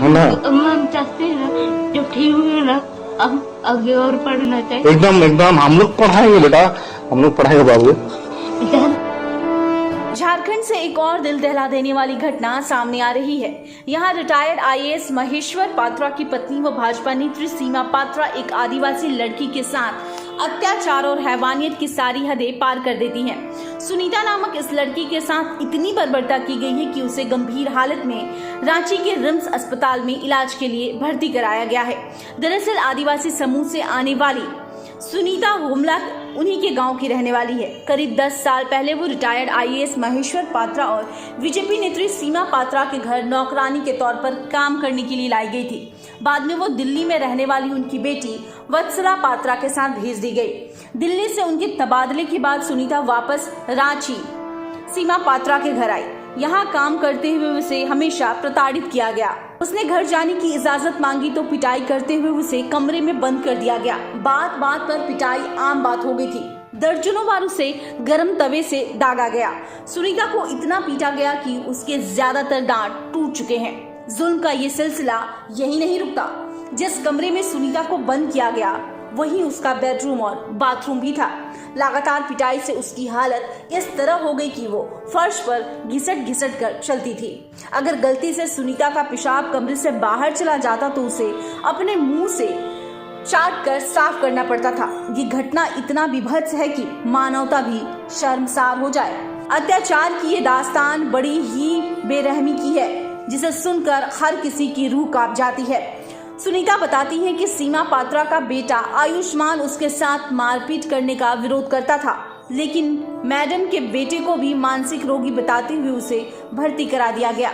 हम चाहते हैं ना जो ठीक हुए ना हम आगे और पढ़ना चाहिए। एकदम एकदम हम लोग पढ़ाएंगे बेटा, हम लोग पढ़ाएंगे बाबू। झारखंड से एक और दिल दहला देने वाली घटना सामने आ रही है। यहाँ रिटायर्ड आईएएस महेश्वर पात्रा की पत्नी व भाजपा नेत्री सीमा पात्रा एक आदिवासी लड़की के साथ अत्याचार और हैवानियत की सारी हदें पार कर देती हैं। सुनीता नामक इस लड़की के साथ इतनी बर्बरता की गई है कि उसे गंभीर हालत में रांची के रिम्स अस्पताल में इलाज के लिए भर्ती कराया गया है। दरअसल आदिवासी समूह से आने वाली सुनीता हुमला उन्हीं के गांव की रहने वाली है। करीब 10 साल पहले वो रिटायर्ड आईएएस महेश्वर पात्रा और बीजेपी नेत्री सीमा पात्रा के घर नौकरानी के तौर पर काम करने के लिए लाई गई थी। बाद में वो दिल्ली में रहने वाली उनकी बेटी वत्सला पात्रा के साथ भेज दी गई। दिल्ली से उनके तबादले के बाद सुनीता वापस रांची सीमा पात्रा के घर आई। यहाँ काम करते हुए उसे हमेशा प्रताड़ित किया गया। उसने घर जाने की इजाजत मांगी तो पिटाई करते हुए उसे कमरे में बंद कर दिया गया। बात बात पर पिटाई आम बात हो गई थी। दर्जनों बार उसे गर्म तवे से दागा गया। सुनीता को इतना पीटा गया कि उसके ज्यादातर दांत टूट चुके हैं। जुल्म का ये सिलसिला यही नहीं रुकता। जिस कमरे में सुनीता को बंद किया गया वहीं उसका बेडरूम और बाथरूम भी था। लगातार पिटाई से उसकी हालत इस तरह हो गई कि वो फर्श पर घिसट कर चलती थी। अगर गलती से सुनीता का पेशाब कमरे से बाहर चला जाता तो उसे अपने मुंह से चाट कर साफ करना पड़ता था। ये घटना इतना विभत्स है कि मानवता भी शर्मसार हो जाए। अत्याचार की ये दास्तान बड़ी ही बेरहमी की है जिसे सुनकर हर किसी की रूह कांप जाती है। सुनीता बताती है कि सीमा पात्रा का बेटा आयुष्मान उसके साथ मारपीट करने का विरोध करता था, लेकिन मैडम के बेटे को भी मानसिक रोगी बताते हुए उसे भर्ती करा दिया गया।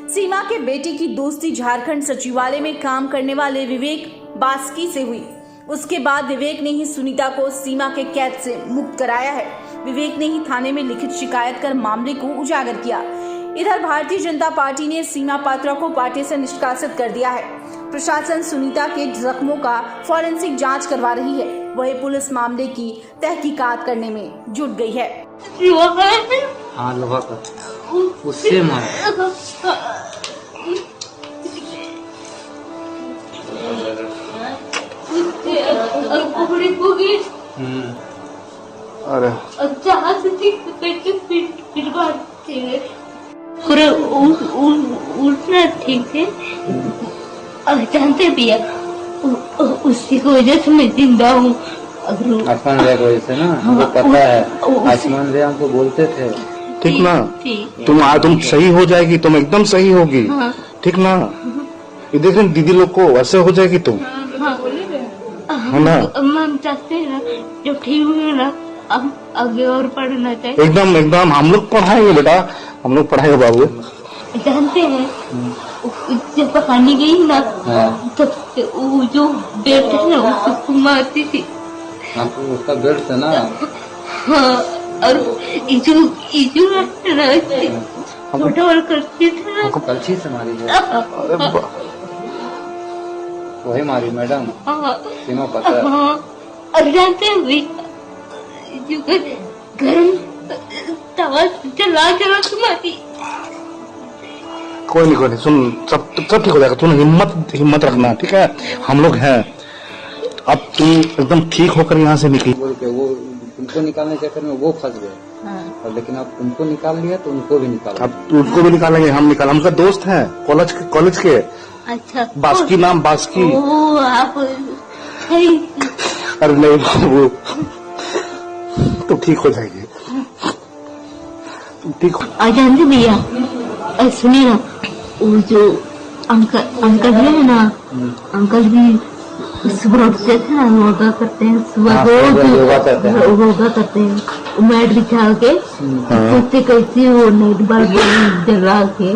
सीमा के बेटे की दोस्ती झारखंड सचिवालय में काम करने वाले विवेक बास्की से हुई। उसके बाद विवेक ने ही सुनीता को सीमा के कैद से मुक्त कराया है। विवेक ने ही थाने में लिखित शिकायत कर मामले को उजागर किया। इधर भारतीय जनता पार्टी ने सीमा पात्रा को पार्टी से निष्कासित कर दिया है। प्रशासन सुनीता के जख्मों का फॉरेंसिक जांच करवा रही है। वही पुलिस मामले की तहकीकात करने में जुट गई है। हाँ, लोहा का उससे मारा। अरे उठना ठीक है। जानते भैया उसी की वजह से मैं जिंदा हूँ। आसमान रे की वजह से ना हमको पता है। आसमान रे हमको बोलते थे। ठीक ना? तुम सही हो जाएगी, तुम एकदम सही होगी। हाँ। ठीक ना? ये देख दीदी लोग को वैसे हो जाएगी तुम। है ना? हम चाहते हैं ना जो ठीक हुए ना हम आगे और पढ़ना चाहिए। एकदम एकदम हम लोग पढ़ाएंगे बेटा, हम लोग पढ़ाएंगे बाबू। जानते हैं जब पकाने गई ना तब वो जो बेड है ना उसको मारती थी। आपको उसका बेड था ना? हाँ, और इजू छोटा करती थी ना। कलछी से मारी है। वही मारी मैडम सीमा पात्रा। हाँ, और जानते हैं जो गर्म तवा चला के मारी। कोई नहीं सुन, सब ठीक हो जाएगा। तुम हिम्मत रखना, ठीक है? हम लोग हैं। अब तुम एकदम ठीक होकर यहाँ से निकली। बोल के वो उनको निकालने के चक्कर में वो फंस गए। हाँ। और लेकिन अब उनको निकाल लिया तो उनको भी निकाल। अब उनको भी निकालेंगे, हमका दोस्त है कॉलेज के। अच्छा, बास्की नाम बास्की। आप अरे नहीं वो तो ठीक हो जाएगी। ठीक हो। जानते भैया सुनिए ना, वो जो अंकल है ना, अंकल भी सुबह उठते थे ना, योगा करते हैं। सुबह रोज योगा करते हैं। मैट बिछा के कैसे वो नाइट बल्ब जला के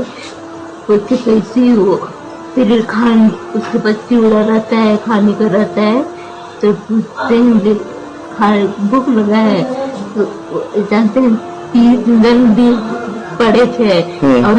कैसे वो फिर उसके बच्चे उड़ा रहता है, खाने का रहता है तो पूछते हैं भूख लगा है तो जानते हैं 30 दिन भी पड़े थे और